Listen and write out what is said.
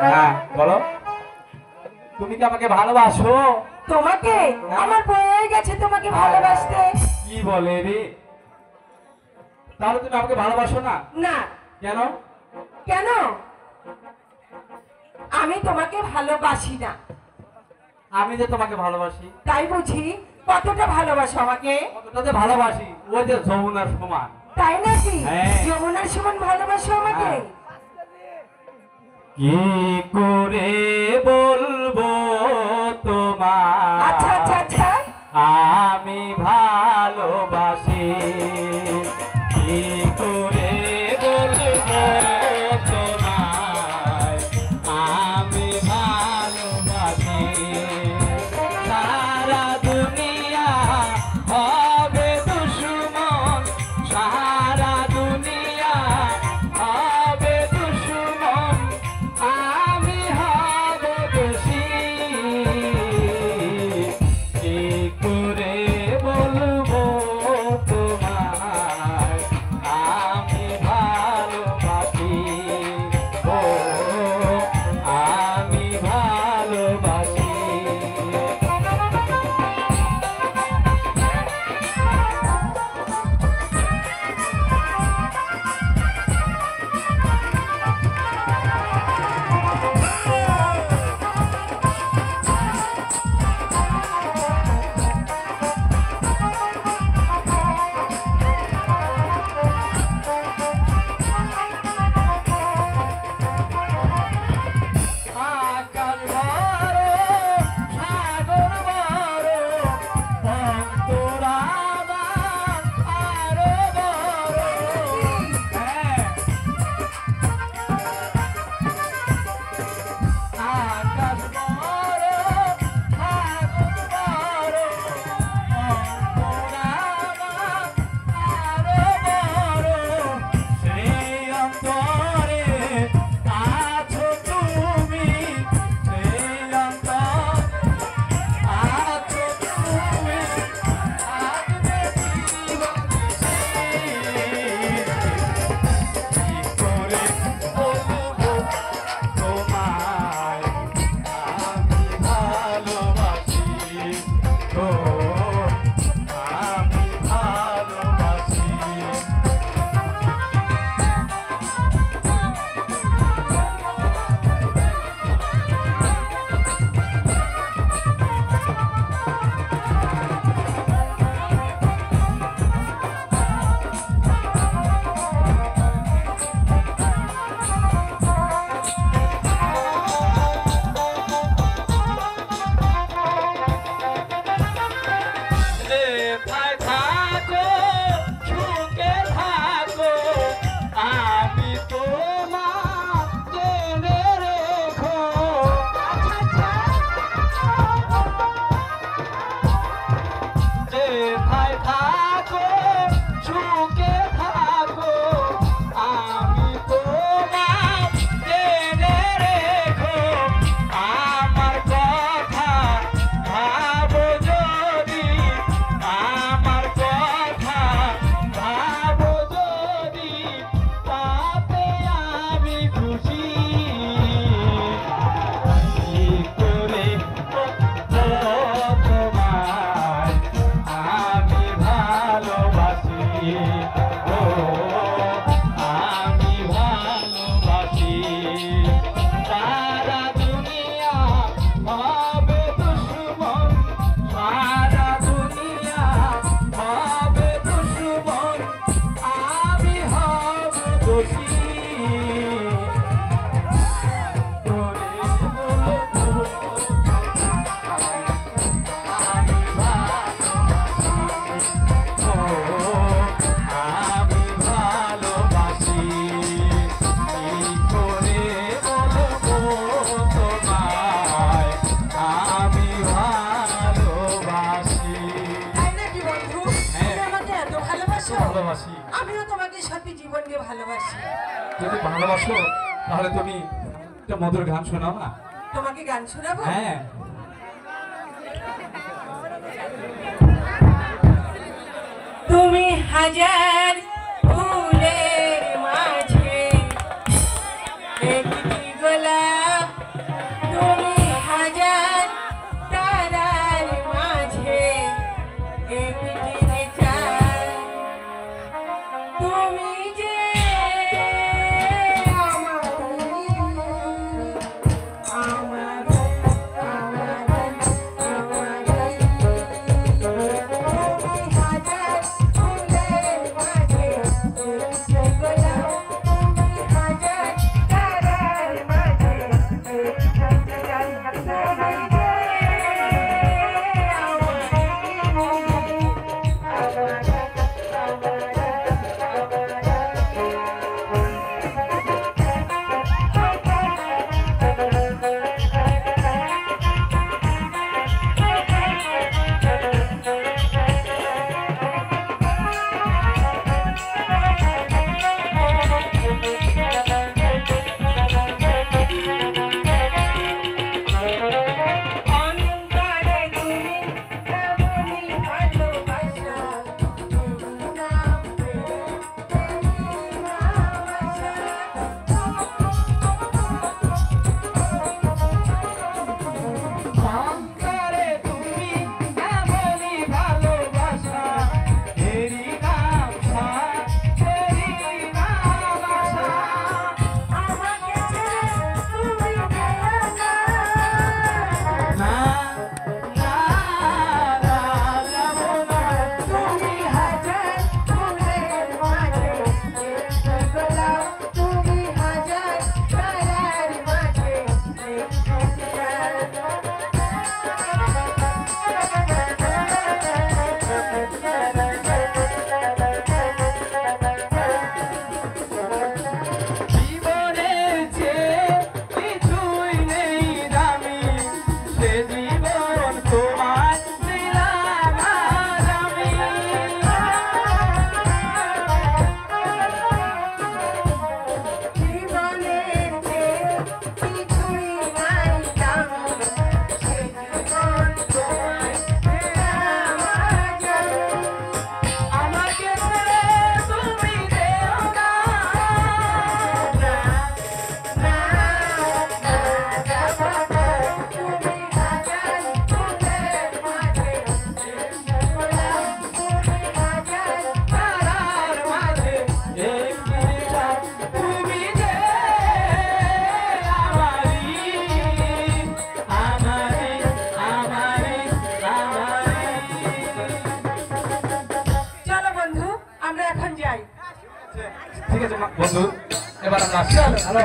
হ্যাঁ বলো, তুমি কি আমাকে ভালোবাসো? তোমাকে আমার বয়ে গেছে তোমাকে ভালোবাসতে। কি বলে রে? তাহলে তুমি আমাকে ভালোবাসো না? না। কেন? কেন? আমি তোমাকে ভালোবাসি না। আমি যে তোমাকে ভালোবাসি। তাই বুঝি? কতটা ভালোবাসো আমাকে? কতটা যে ভালোবাসি, ওই যে যমুনার সমান। তাই নাকি? হ্যাঁ। যমুনার সমান ভালোবাসো আমাকে? হ্যাঁ। কি করে বলবো তোমার আচ্ছা আচ্ছা আচ্ছা। আমি ভালোবাসি? কি করে বলবো তোমায় আমি ভালোবাসি? সারা দুনিয়া হবে দুশমন, সারা দুনিয়া হবে দুশমন, আমি হব দোষী। কি করে বলবো তোমায় আমি ভালোবাসি? ও আমি ভালোবাসি। আকাশ বড়, সাগর বড়, অন্তরাবাস আরো বড়। হ্যাঁ। আকাশ বড়, সাগর বড়, অন্তরাবাস আরো বড়। সেই অন্তরে আছো তুমি, সেই অন্তরে আছো তুমি, থাকবে জীবন। কি করে বলবো তোমায় আমি ভালোবাসি? ও আমি ভালোবাসি। রেখায় থাকো, সুখে থাকো, আমি তোমার জেনে রেখো। রেখায় থাকো, সুখে থাকো, আমি তোমার জেনে রেখো। আমার কথা ভাবো যদি, আমার কথা ভাবো যদি, তাতে আমি খুশি। কি করে বলবো তোমায় আমি ভালোবাসি? ও আমি ভালোবাসি। সারা দুনিয়া হবে দুশমন, সারা দুনিয়া হবে দুশমন, আমি হব দোষী। করে বলবো আমি ভালোবাসি। ও আমি ভালোবাসি। কি করে বলবো তোমায় আমি ভালোবাসি? তাই নাকি বন্ধু? হ্যাঁ। তুমি আমাকে এত ভালোবাসো? ভালোবাসি। আমিও তোমাকে সত্যি জীবন দিয়ে ভালোবাসি। যদি ভালোবাসো তাহলে তুমি একটা মধুর গান শোনাও না। তোমাকে গান শোনাবো? হ্যাঁ। তুমি হাজার ফুলের মাঝে একটি গোলাপ ভালো